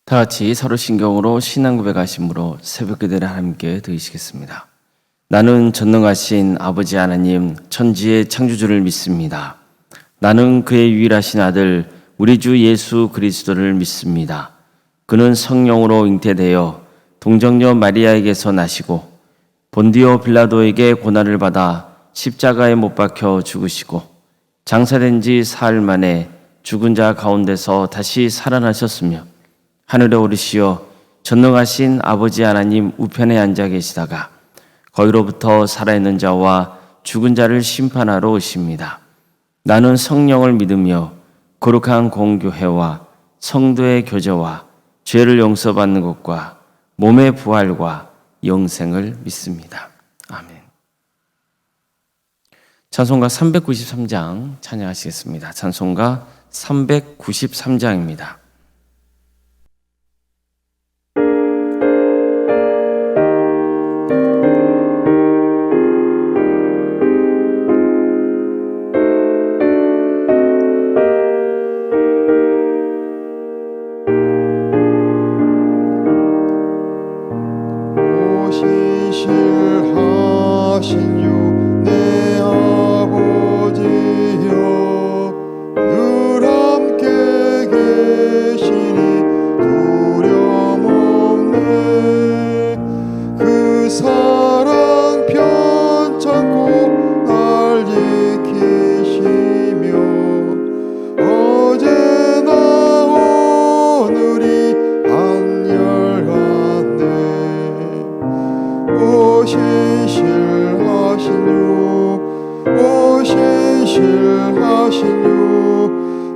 다 같이 서로 신경으로 신앙 고백하심으로 새벽 기도를 함께 드리시겠습니다. 나는 전능하신 아버지 하나님 천지의 창조주를 믿습니다. 나는 그의 유일하신 아들 우리 주 예수 그리스도를 믿습니다. 그는 성령으로 잉태되어 동정녀 마리아에게서 나시고 본디오 빌라도에게 고난을 받아 십자가에 못 박혀 죽으시고 장사된 지 사흘 만에 죽은 자 가운데서 다시 살아나셨으며 하늘에 오르시어 전능하신 아버지 하나님 우편에 앉아 계시다가 거기로부터 살아있는 자와 죽은 자를 심판하러 오십니다. 나는 성령을 믿으며 거룩한 공교회와 성도의 교제와 죄를 용서받는 것과 몸의 부활과 영생을 믿습니다. 아멘. 찬송가 393장 찬양하시겠습니다. 찬송가 393장입니다.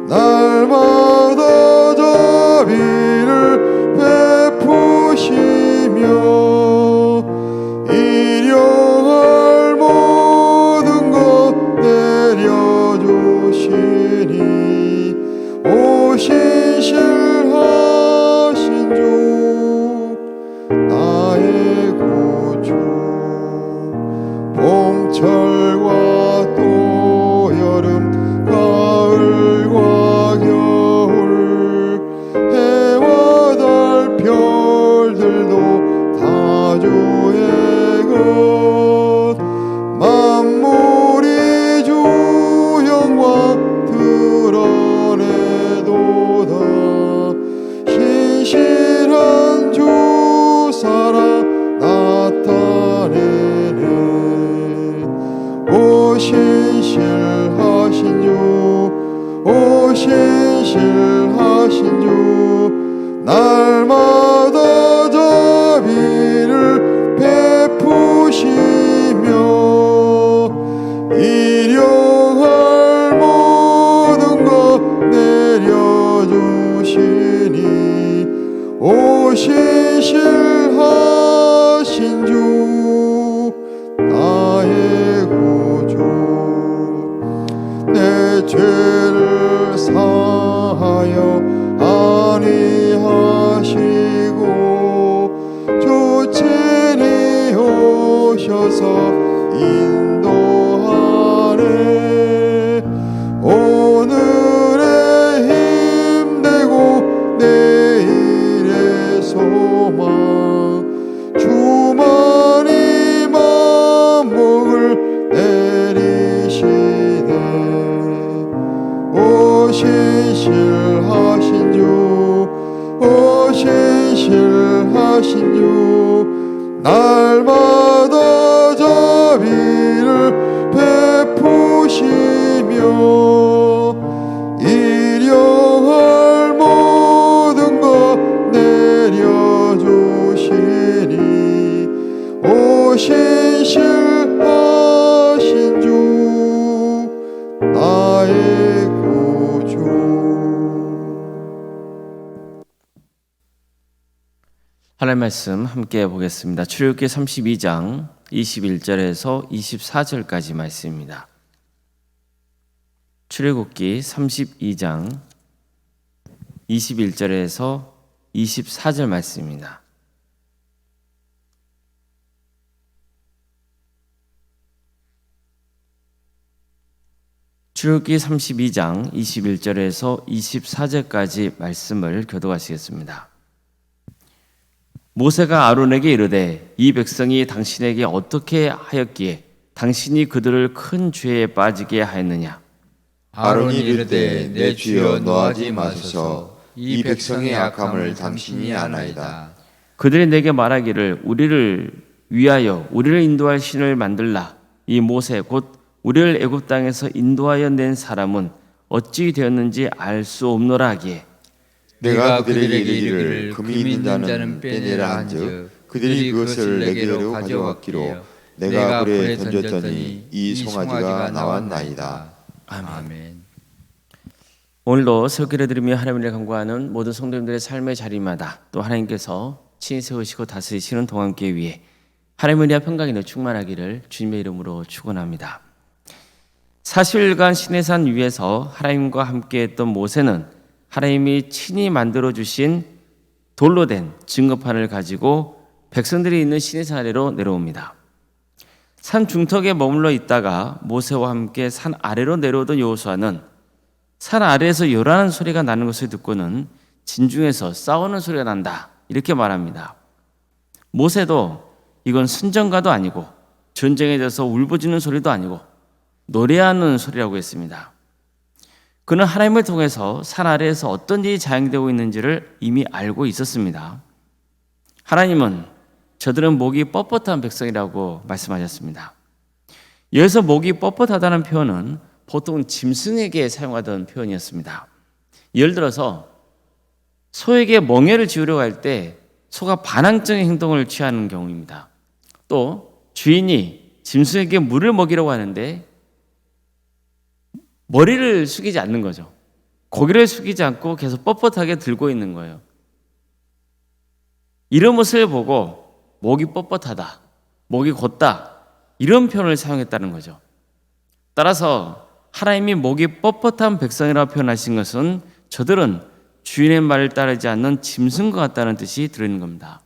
날마다 자비를 베푸시며 일용할 모든 것 내려주시니 오신 신실하신 주 나의 구주 봄철과 또 여름 가을과 겨울 해와 달 별들도 다 주의 것 만물이 주 영광 드러내도다 신실한 주 사랑 나타내네 오 신실하신 주 오 신실하신 주 날마다 자비를 베푸시며 일용할 모든 것 내려주시니 오 신실하신 주 나의 구주 내 죄를 사하여 아니하시고 조친히 오셔서 인도하네 오늘의 힘되고 내일의 소망 주만이 만복을 내리시네 오 신실하신 주 오 신실하신 주 날마다 자비를 베푸시며 일용할 모든 것 내려주시니 오 신실하신 주 나의 구주 하나님 말씀 함께 보겠습니다. 출애굽기 32장 21절에서 24절까지 말씀입니다. 출애굽기 32장 21절에서 24절 말씀입니다. 출애굽기 32장 21절에서 24절까지 말씀을 교독하시겠습니다. 모세가 아론에게 이르되 이 백성이 당신에게 어떻게 하였기에 당신이 그들을 큰 죄에 빠지게 하였느냐. 아론이 이르되 내 주여 노하지 마소서. 이 백성의 악함을 당신이 아나이다. 그들이 내게 말하기를 우리를 위하여 우리를 인도할 신을 만들라. 이 모세 곧 우리를 애굽 땅에서 인도하여 낸 사람은 어찌 되었는지 알 수 없노라 하기에 내가 그들에게 이르기를 금이 있는 자는 빼내라 한즉 그들이 그것을 내게로 가져왔기로 내가 불에 던졌더니 이 송아지가 나왔나이다. 아멘. 오늘도 설교를 드리며 하나님을 간구하는 모든 성도님들의 삶의 자리마다 또 하나님께서 친히 세우시고 다스리시는 동안교회 위에 하나님의 은혜와 평강이 충만하기를 주님의 이름으로 축원합니다. 40일간 시내산 위에서 하나님과 함께했던 모세는 하나님이 친히 만들어주신 돌로 된 증거판을 가지고 백성들이 있는 시내산 아래로 내려옵니다. 산 중턱에 머물러 있다가 모세와 함께 산 아래로 내려오던 여호수아는 산 아래에서 요란한 소리가 나는 것을 듣고는 진중에서 싸우는 소리가 난다 이렇게 말합니다. 모세도 이건 순정가도 아니고 전쟁에 대해서 울부짖는 소리도 아니고 노래하는 소리라고 했습니다. 그는 하나님을 통해서 산 아래에서 어떤 일이 자행되고 있는지를 이미 알고 있었습니다. 하나님은 저들은 목이 뻣뻣한 백성이라고 말씀하셨습니다. 여기서 목이 뻣뻣하다는 표현은 보통 짐승에게 사용하던 표현이었습니다. 예를 들어서 소에게 멍에를 지우려고 할 때 소가 반항적인 행동을 취하는 경우입니다. 또 주인이 짐승에게 물을 먹이려고 하는데 머리를 숙이지 않는 거죠. 고개를 숙이지 않고 계속 뻣뻣하게 들고 있는 거예요. 이런 모습을 보고 목이 뻣뻣하다, 목이 곧다 이런 표현을 사용했다는 거죠. 따라서 하나님이 목이 뻣뻣한 백성이라고 표현하신 것은 저들은 주인의 말을 따르지 않는 짐승과 같다는 뜻이 들어있는 겁니다.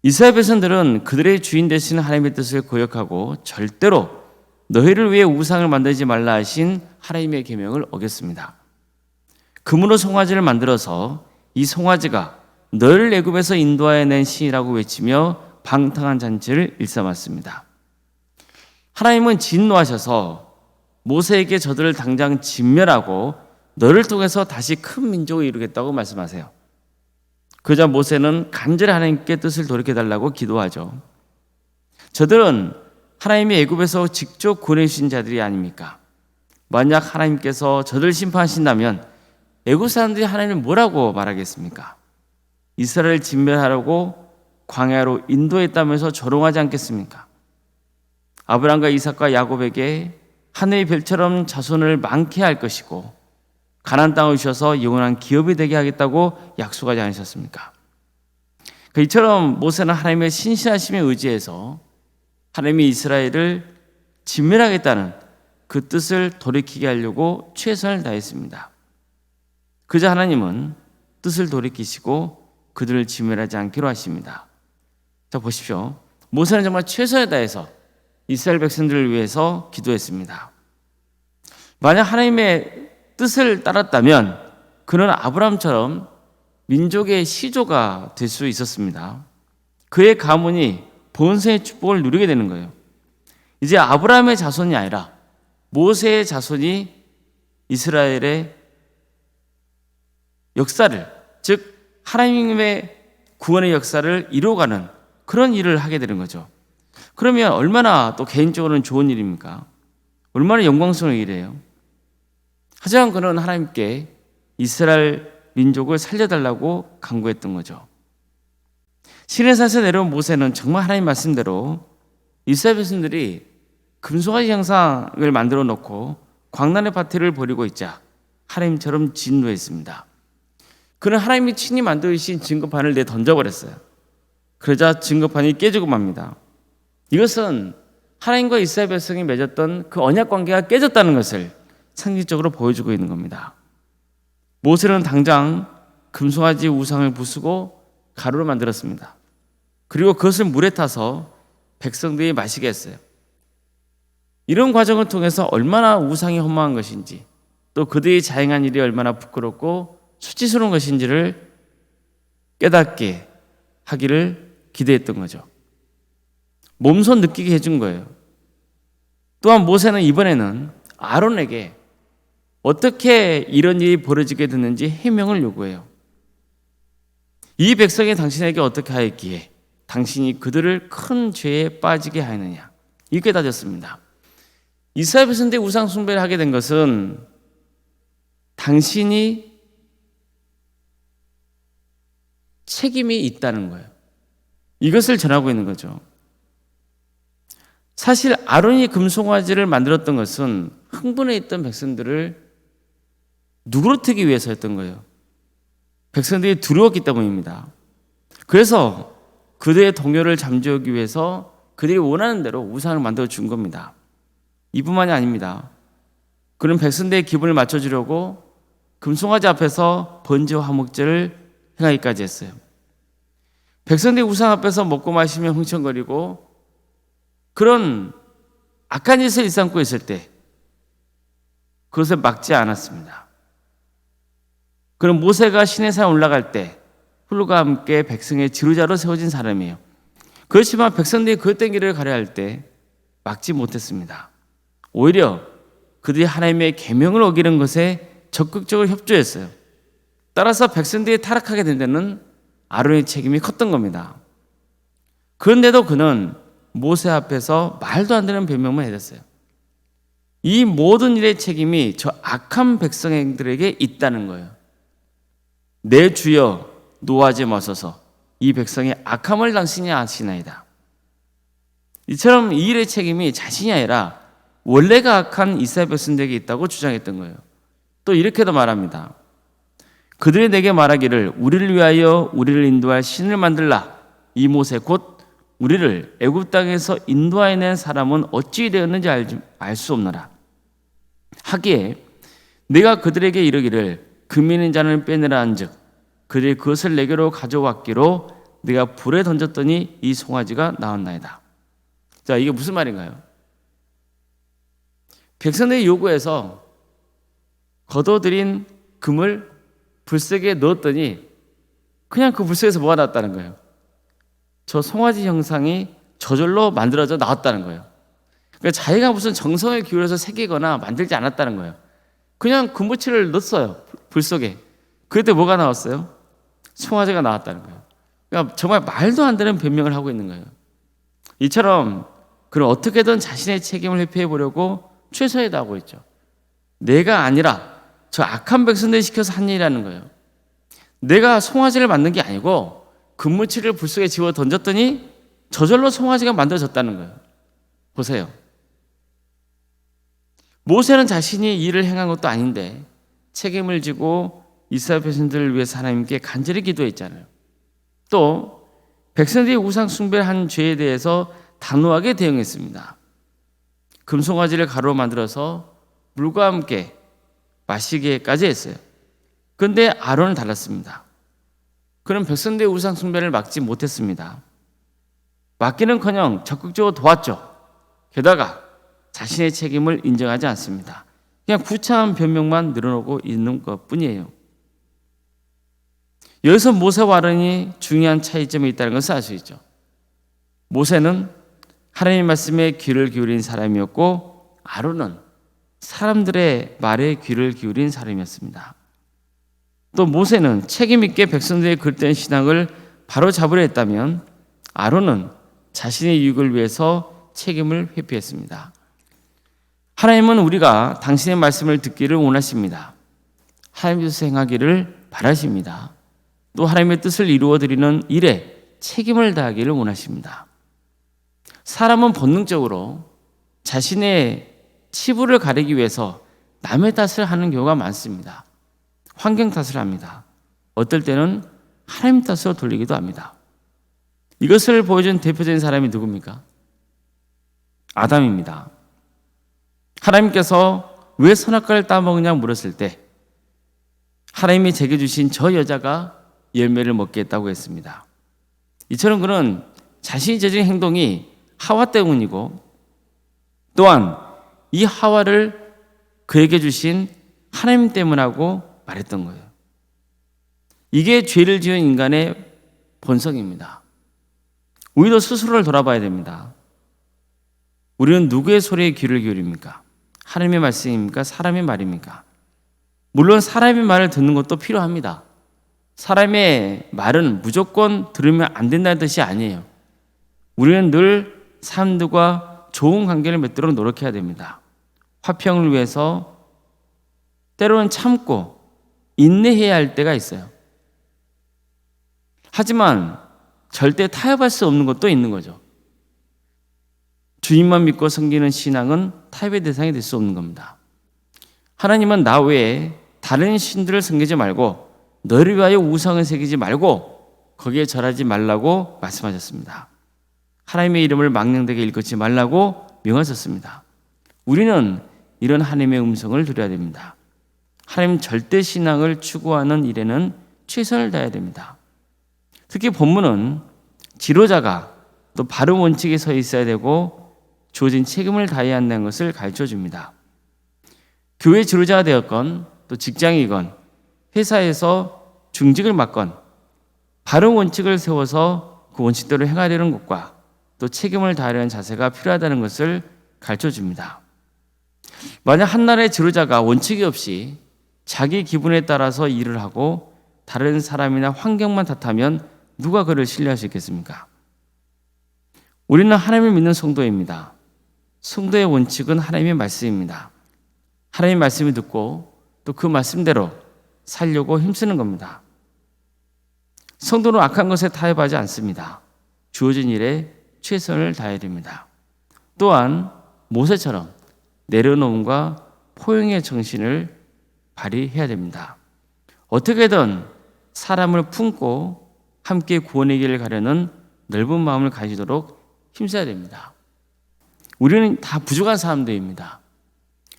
이스라엘 백성들은 그들의 주인 되신 하나님의 뜻을 거역하고 절대로 너희를 위해 우상을 만들지 말라 하신 하나님의 계명을 어겼습니다. 금으로 송아지를 만들어서 이 송아지가 너희를 애굽에서 인도하여 낸 신이라고 외치며 방탕한 잔치를 일삼았습니다. 하나님은 진노하셔서 모세에게 저들을 당장 진멸하고 너를 통해서 다시 큰 민족을 이루겠다고 말씀하세요. 그러자 모세는 간절히 하나님께 뜻을 돌이켜달라고 기도하죠. 저들은 하나님이 애굽에서 직접 구원해주신 자들이 아닙니까? 만약 하나님께서 저들을 심판하신다면 애굽 사람들이 하나님을 뭐라고 말하겠습니까? 이스라엘을 진멸하려고 광야로 인도했다면서 조롱하지 않겠습니까? 아브라함과 이삭과 야곱에게 하늘의 별처럼 자손을 많게 할 것이고 가나안 땅을 주셔서 영원한 기업이 되게 하겠다고 약속하지 않으셨습니까? 이처럼 모세는 하나님의 신실하심에 의지해서 하나님이 이스라엘을 진멸하겠다는 그 뜻을 돌이키게 하려고 최선을 다했습니다. 그저 하나님은 뜻을 돌이키시고 그들을 진멸하지 않기로 하십니다. 자, 보십시오. 모세는 정말 최선을 다해서 이스라엘 백성들을 위해서 기도했습니다. 만약 하나님의 뜻을 따랐다면 그는 아브라함처럼 민족의 시조가 될 수 있었습니다. 그의 가문이 본세의 축복을 누리게 되는 거예요. 이제 아브라함의 자손이 아니라 모세의 자손이 이스라엘의 역사를, 즉 하나님의 구원의 역사를 이루어가는 그런 일을 하게 되는 거죠. 그러면 얼마나 또 개인적으로는 좋은 일입니까? 얼마나 영광스러운 일이에요. 하지만 그는 하나님께 이스라엘 민족을 살려달라고 간구했던 거죠. 시내산에서 내려온 모세는 정말 하나님 말씀대로 이스라엘 백성들이 금송아지 형상을 만들어 놓고 광란의 파티를 벌이고 있자 하나님처럼 진노했습니다. 그는 하나님이 친히 만드신 증거판을 던져버렸어요. 그러자 증거판이 깨지고 맙니다. 이것은 하나님과 이스라엘 백성이 맺었던 그 언약 관계가 깨졌다는 것을 상징적으로 보여주고 있는 겁니다. 모세는 당장 금송아지 우상을 부수고 가루를 만들었습니다. 그리고 그것을 물에 타서 백성들이 마시게 했어요. 이런 과정을 통해서 얼마나 우상이 허무한 것인지 또 그들이 자행한 일이 얼마나 부끄럽고 수치스러운 것인지를 깨닫게 하기를 기대했던 거죠. 몸소 느끼게 해준 거예요. 또한 모세는 이번에는 아론에게 어떻게 이런 일이 벌어지게 됐는지 해명을 요구해요. 이 백성이 당신에게 어떻게 하였기에 당신이 그들을 큰 죄에 빠지게 하였느냐, 이렇게 따졌습니다. 이스라엘 백성들이 우상 숭배를 하게 된 것은 당신이 책임이 있다는 거예요. 이것을 전하고 있는 거죠. 사실 아론이 금송아지를 만들었던 것은 흥분해 있던 백성들을 누그러뜨리기 위해서였던 거예요. 백성들이 두려웠기 때문입니다. 그래서 그들의 동요를 잠재우기 위해서 그들이 원하는 대로 우상을 만들어 준 겁니다. 이뿐만이 아닙니다. 그는 백성들의 기분을 맞춰주려고 금송아지 앞에서 번제와 화목제를 행하기까지 했어요. 백성들이 우상 앞에서 먹고 마시며 흥청거리고 그런 악한 짓을 일삼고 있을 때 그것을 막지 않았습니다. 그럼 모세가 시내산에 올라갈 때 훌루가 함께 백성의 지도자로 세워진 사람이에요. 그렇지만 백성들이 그릇된 길을 가려 할 때 막지 못했습니다. 오히려 그들이 하나님의 계명을 어기는 것에 적극적으로 협조했어요. 따라서 백성들이 타락하게 된 데는 아론의 책임이 컸던 겁니다. 그런데도 그는 모세 앞에서 말도 안 되는 변명만 해댔어요. 이 모든 일의 책임이 저 악한 백성들에게 있다는 거예요. 내 주여 노하지 마소서, 이 백성의 악함을 당신이 아시나이다. 이처럼 이 일의 책임이 자신이 아니라 원래가 악한 이스라엘 백성들에게 있다고 주장했던 거예요. 또 이렇게도 말합니다. 그들이 내게 말하기를 우리를 위하여 우리를 인도할 신을 만들라. 이 모세 곧 우리를 애굽 땅에서 인도해낸 사람은 어찌 되었는지 알 수 없노라. 하기에 내가 그들에게 이르기를 금이 있는 자는 빼내라 한즉 그들이 그것을 내게로 가져왔기로 내가 불에 던졌더니 이 송아지가 나왔나이다. 자, 이게 무슨 말인가요? 백성들의 요구에서 거둬들인 금을 불색에 넣었더니 그냥 그 불색에서 뭐가 나왔다는 거예요? 저 송아지 형상이 저절로 만들어져 나왔다는 거예요. 그러니까 자기가 무슨 정성을 기울여서 새기거나 만들지 않았다는 거예요. 그냥 금붙이를 넣었어요, 불 속에. 그때 뭐가 나왔어요? 송아지가 나왔다는 거예요. 그러니까 정말 말도 안 되는 변명을 하고 있는 거예요. 이처럼 그는 어떻게든 자신의 책임을 회피해 보려고 최선을 다하고 있죠. 내가 아니라 저 악한 백성들이 시켜서 한 일이라는 거예요. 내가 송아지를 만든 게 아니고 금무치를 불 속에 집어 던졌더니 저절로 송아지가 만들어졌다는 거예요. 보세요. 모세는 자신이 일을 행한 것도 아닌데 책임을 지고 이스라엘 백성들을 위해서 하나님께 간절히 기도했잖아요. 또 백성들이 우상 숭배를 한 죄에 대해서 단호하게 대응했습니다. 금송아지를 가루로 만들어서 물과 함께 마시게까지 했어요. 그런데 아론은 달랐습니다. 그는 백성들의 우상 숭배를 막지 못했습니다. 막기는커녕 적극적으로 도왔죠. 게다가 자신의 책임을 인정하지 않습니다. 그냥 구차한 변명만 늘어놓고 있는 것뿐이에요. 여기서 모세와 아론이 중요한 차이점이 있다는 것을 알 수 있죠. 모세는 하나님의 말씀에 귀를 기울인 사람이었고 아론은 사람들의 말에 귀를 기울인 사람이었습니다. 또 모세는 책임 있게 백성들의 그릇된 신앙을 바로 잡으려 했다면 아론은 자신의 유익을 위해서 책임을 회피했습니다. 하나님은 우리가 당신의 말씀을 듣기를 원하십니다. 하나님의 뜻을 행하기를 바라십니다. 또 하나님의 뜻을 이루어드리는 일에 책임을 다하기를 원하십니다. 사람은 본능적으로 자신의 치부를 가리기 위해서 남의 탓을 하는 경우가 많습니다. 환경 탓을 합니다. 어떨 때는 하나님 탓으로 돌리기도 합니다. 이것을 보여준 대표적인 사람이 누굽니까? 아담입니다. 하나님께서 왜 선악과를 따먹느냐 물었을 때 하나님이 제게 주신 저 여자가 열매를 먹게 했다고 했습니다. 이처럼 그는 자신이 저지른 행동이 하와 때문이고 또한 이 하와를 그에게 주신 하나님 때문이라고 말했던 거예요. 이게 죄를 지은 인간의 본성입니다. 우리도 스스로를 돌아봐야 됩니다. 우리는 누구의 소리에 귀를 기울입니까? 하나님의 말씀입니까? 사람의 말입니까? 물론 사람의 말을 듣는 것도 필요합니다. 사람의 말은 무조건 들으면 안 된다는 뜻이 아니에요. 우리는 늘 사람들과 좋은 관계를 맺도록 노력해야 됩니다. 화평을 위해서 때로는 참고 인내해야 할 때가 있어요. 하지만 절대 타협할 수 없는 것도 있는 거죠. 주님만 믿고 섬기는 신앙은 타협의 대상이 될 수 없는 겁니다. 하나님은 나 외에 다른 신들을 섬기지 말고 너를 위하여 우상을 새기지 말고 거기에 절하지 말라고 말씀하셨습니다. 하나님의 이름을 망령되게 일컫지 말라고 명하셨습니다. 우리는 이런 하나님의 음성을 들어야 됩니다. 하나님 절대 신앙을 추구하는 일에는 최선을 다해야 됩니다. 특히 본문은 지도자가 또 바른 원칙에 서 있어야 되고 주어진 책임을 다해야 한다는 것을 가르쳐 줍니다. 교회 지도자가 되었건 또 직장이건 회사에서 중직을 맡건 바른 원칙을 세워서 그 원칙대로 행해야 되는 것과 또 책임을 다하려는 자세가 필요하다는 것을 가르쳐 줍니다. 만약 한 나라의 지도자가 원칙이 없이 자기 기분에 따라서 일을 하고 다른 사람이나 환경만 탓하면 누가 그를 신뢰할 수 있겠습니까? 우리는 하나님을 믿는 성도입니다. 성도의 원칙은 하나님의 말씀입니다. 하나님의 말씀을 듣고 또 그 말씀대로 살려고 힘쓰는 겁니다. 성도는 악한 것에 타협하지 않습니다. 주어진 일에 최선을 다해야 됩니다. 또한 모세처럼 내려놓음과 포용의 정신을 발휘해야 됩니다. 어떻게든 사람을 품고 함께 구원의 길을 가려는 넓은 마음을 가지도록 힘써야 됩니다. 우리는 다 부족한 사람들입니다.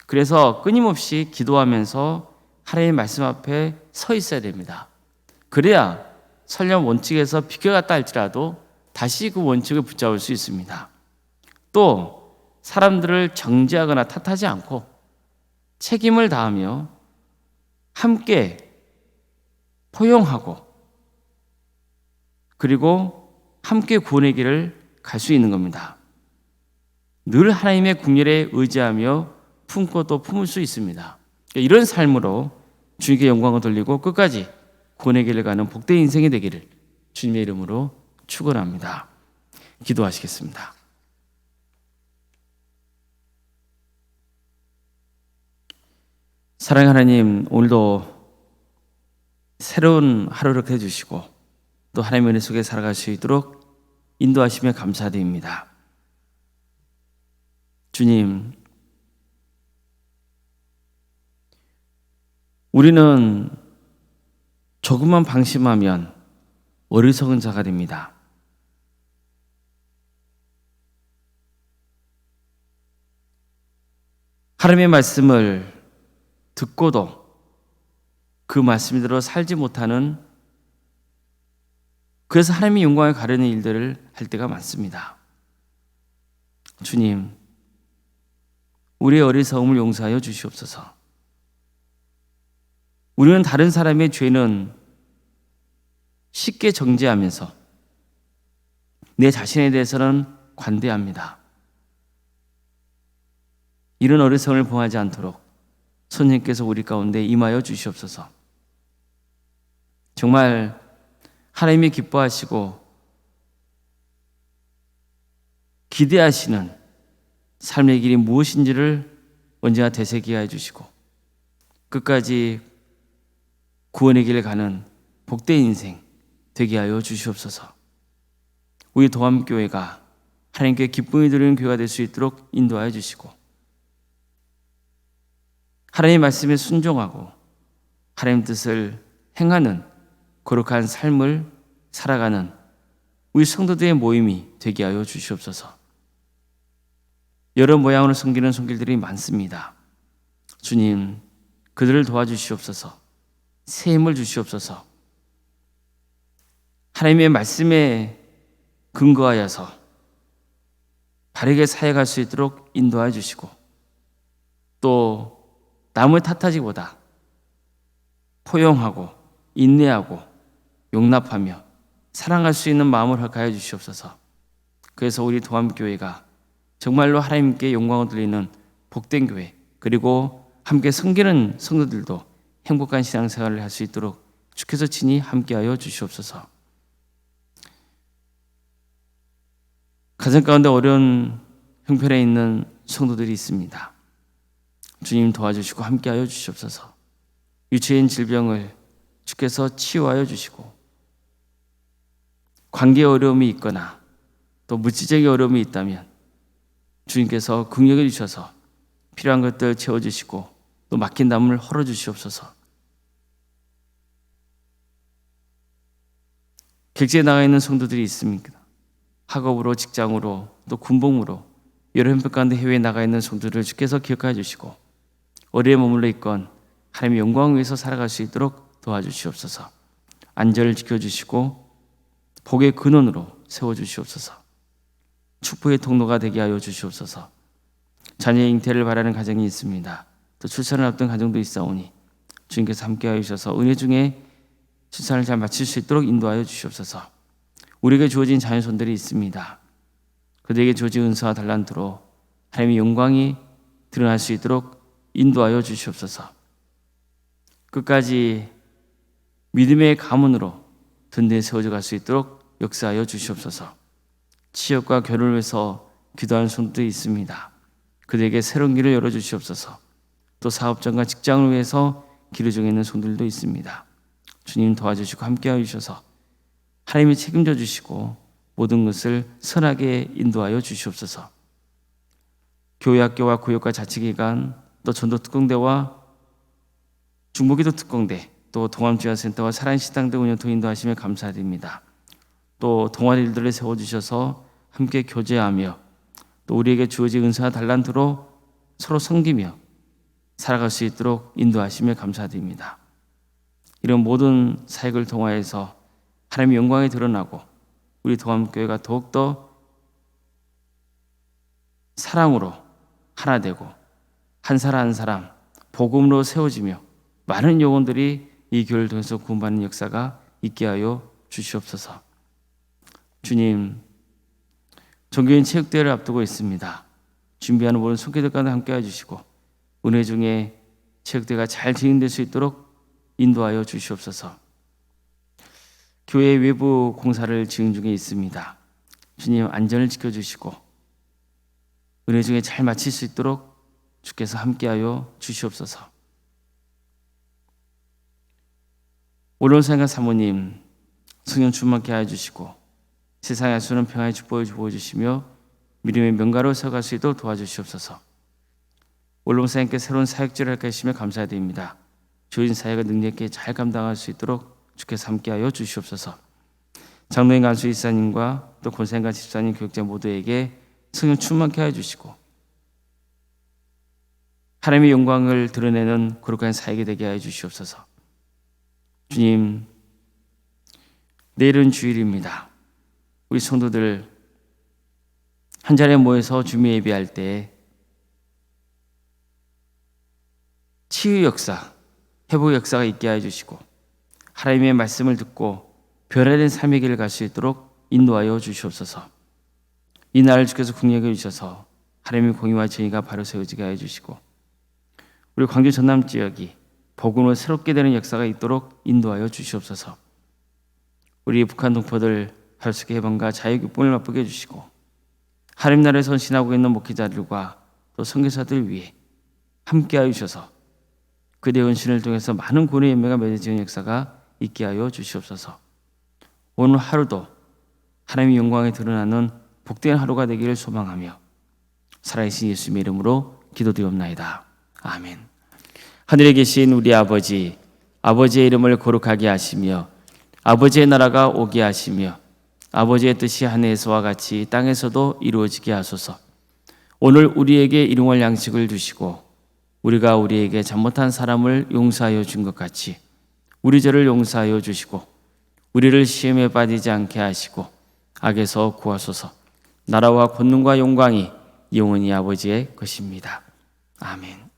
그래서 끊임없이 기도하면서 하나님의 말씀 앞에 서 있어야 됩니다. 그래야 설령 원칙에서 비껴갔다 할지라도 다시 그 원칙을 붙잡을 수 있습니다. 또 사람들을 정죄하거나 탓하지 않고 책임을 다하며 함께 포용하고 그리고 함께 구원의 길을 갈 수 있는 겁니다. 늘 하나님의 국률에 의지하며 품고 또 품을 수 있습니다. 이런 삶으로 주님께 영광을 돌리고 끝까지 구원의 길을 가는 복된 인생이 되기를 주님의 이름으로 축원합니다. 기도하시겠습니다. 사랑하는 하나님, 오늘도 새로운 하루를 해주시고 또 하나님의 은혜 속에 살아갈 수 있도록 인도하시며 감사드립니다. 주님, 우리는 조금만 방심하면 어리석은 자가 됩니다. 하나님의 말씀을 듣고도 그 말씀대로 살지 못하는, 그래서 하나님의 영광을 가르는 일들을 할 때가 많습니다. 주님, 우리의 어리석음을 용서하여 주시옵소서. 우리는 다른 사람의 죄는 쉽게 정죄하면서 내 자신에 대해서는 관대합니다. 이런 어리석음을 범하지 않도록 선생님께서 우리 가운데 임하여 주시옵소서. 정말 하나님이 기뻐하시고 기대하시는 삶의 길이 무엇인지를 언제나 되새기게 해주시고 끝까지 구원의 길을 가는 복된 인생 되게 하여 주시옵소서. 우리 도암교회가 하나님께 기쁨이 드리는 교회가 될 수 있도록 인도하여 주시고 하나님의 말씀에 순종하고 하나님 뜻을 행하는 거룩한 삶을 살아가는 우리 성도들의 모임이 되게 하여 주시옵소서. 여러 모양으로 섬기는 손길들이 많습니다. 주님, 그들을 도와주시옵소서. 새 힘을 주시옵소서. 하나님의 말씀에 근거하여서 바르게 사역할 수 있도록 인도해 주시고 또 남을 탓하기보다 포용하고 인내하고 용납하며 사랑할 수 있는 마음을 허락하여 주시옵소서. 그래서 우리 도암교회가 정말로 하나님께 영광을 돌리는 복된 교회, 그리고 함께 섬기는 성도들도 행복한 신앙생활을 할 수 있도록 주께서 친히 함께하여 주시옵소서. 가정 가운데 어려운 형편에 있는 성도들이 있습니다. 주님 도와주시고 함께하여 주시옵소서. 유체인 질병을 주께서 치유하여 주시고, 관계에 어려움이 있거나 또 물질적인 어려움이 있다면 주님께서 긍휼해 주셔서 필요한 것들 채워주시고 또 막힌 담을 헐어주시옵소서. 객지에 나가 있는 성도들이 있습니다. 학업으로, 직장으로, 또 군복무로 여러 형편 가운데 해외에 나가 있는 성도들을 주께서 기억하여 주시고, 어디에 머물러 있건 하나님의 영광을 위해서 살아갈 수 있도록 도와주시옵소서. 안전을 지켜주시고 복의 근원으로 세워주시옵소서. 축복의 통로가 되게 하여 주시옵소서. 자녀의 잉태를 바라는 가정이 있습니다. 또 출산을 앞둔 가정도 있사오니 주님께서 함께하여 주셔서 은혜 중에 출산을 잘 마칠 수 있도록 인도하여 주시옵소서. 우리에게 주어진 자녀손들이 있습니다. 그들에게 주어진 은사와 달란트로 하나님의 영광이 드러날 수 있도록 인도하여 주시옵소서. 끝까지 믿음의 가문으로 든든히 세워져 갈 수 있도록 역사하여 주시옵소서. 취업과 결혼을 위해서 기도하는 손들이 있습니다. 그들에게 새로운 길을 열어주시옵소서. 또 사업장과 직장을 위해서 기도 중에 있는 손들도 있습니다. 주님 도와주시고 함께하여 주셔서 하나님이 책임져 주시고 모든 것을 선하게 인도하여 주시옵소서. 교회학교와 구역과 자치기관, 또 전도특공대와 중보기도 특공대, 또 동암지원센터와 사랑식당 등 운영 인도하시며 감사드립니다. 또 동아리들을 세워주셔서 함께 교제하며 또 우리에게 주어진 은사와 달란트로 서로 섬기며 살아갈 수 있도록 인도하시며 감사드립니다. 이런 모든 사역을 통하여서 하나님의 영광이 드러나고 우리 동암교회가 더욱더 사랑으로 하나 되고 한 사람 한 사람 복음으로 세워지며 많은 영혼들이 이 교회를 통해서 구원받는 역사가 있게 하여 주시옵소서. 주님, 종교인 체육대회를 앞두고 있습니다. 준비하는 모든 손길들 가운데 함께해 주시고 은혜 중에 체육대회가 잘 진행될 수 있도록 인도하여 주시옵소서. 교회 외부 공사를 진행 중에 있습니다. 주님, 안전을 지켜주시고 은혜 중에 잘 마칠 수 있도록 주께서 함께하여 주시옵소서. 올론생과 사모님 성령 충만케 하여 주시고 세상의 하수는 평화의 축복을 부어주시며 믿음의 명가로 서갈 수 있도록 도와주시옵소서. 올론생께 새로운 사역지를 할까 하시며 감사드립니다. 주어진 사역을 능력 있게 잘 감당할 수 있도록 주께서 함께하여 주시옵소서. 장로인 간수 이사님과 또 권사님과 집사님, 교육자 모두에게 성령 충만케 하여 주시고 하나님의 영광을 드러내는 거룩한 사역이 되게 하여 주시옵소서. 주님, 내일은 주일입니다. 우리 성도들 한 자리에 모여서 주미 예배할 때 치유 역사, 회복 역사가 있게 하여 주시고 하나님의 말씀을 듣고 변화된 삶의 길을 갈 수 있도록 인도하여 주시옵소서. 이 날을 주께서 긍휼히 주셔서 하나님의 공의와 정의가 바로 세워지게 하여 주시고 우리 광주 전남 지역이 복음으로 새롭게 되는 역사가 있도록 인도하여 주시옵소서. 우리 북한 동포들 발숙의 해방과 자유 기쁨을 맛보게 해주시고 하나님 나라에 선신하고 있는 목회자들과 또 선교사들 위해 함께하여 주셔서 그들의 헌신을 통해서 많은 구원의 열매가 맺어지는 역사가 있게 하여 주시옵소서. 오늘 하루도 하나님의 영광이 드러나는 복된 하루가 되기를 소망하며 살아계신 예수님의 이름으로 기도드리옵나이다. 아멘. 하늘에 계신 우리 아버지, 아버지의 이름을 거룩하게 하시며 아버지의 나라가 오게 하시며 아버지의 뜻이 하늘에서와 같이 땅에서도 이루어지게 하소서. 오늘 우리에게 일용할 양식을 주시고 우리가 우리에게 잘못한 사람을 용서하여 준 것 같이 우리 죄를 용서하여 주시고 우리를 시험에 빠지지 않게 하시고 악에서 구하소서. 나라와 권능과 영광이 영원히 아버지의 것입니다. 아멘.